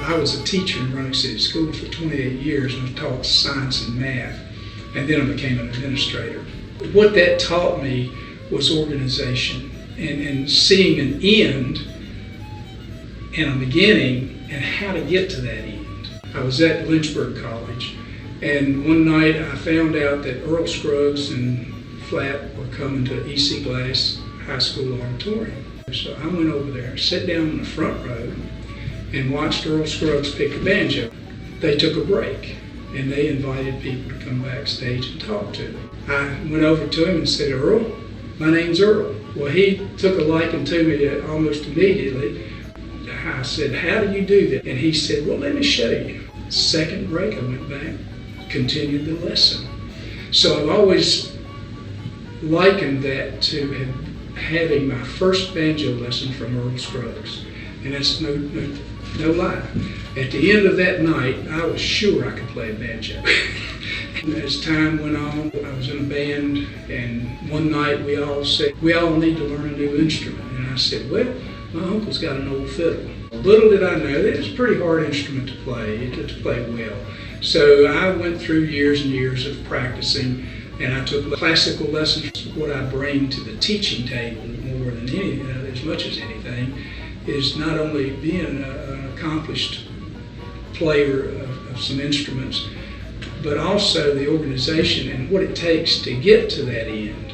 I was a teacher in Roanoke City School for 28 years, and I taught science and math, and then I became an administrator. What that taught me was organization and seeing an end and a beginning and how to get to that end. I was at Lynchburg College, and one night I found out that Earl Scruggs and Flatt were coming to E.C. Glass High School auditorium. So I went over there, sat down in the front row, and watched Earl Scruggs pick a banjo. They took a break, and they invited people to come backstage and talk to them. I went over to him and said, "Earl, my name's Earl." Well, he took a liking to me almost immediately. I said, "How do you do that?" And he said, "Well, let me show you." Second break, I went back, continued the lesson. So I've always likened that to having my first banjo lesson from Earl Scruggs. And that's no lie. At the end of that night, I was sure I could play a banjo. As time went on, I was in a band, and one night we all said, "We all need to learn a new instrument." And I said, "Well, my uncle's got an old fiddle." Little did I know that it's a pretty hard instrument to play well. So I went through years and years of practicing, and I took classical lessons. What I bring to the teaching table more than as much as anything, is not only being an accomplished player of some instruments, but also the organization and what it takes to get to that end.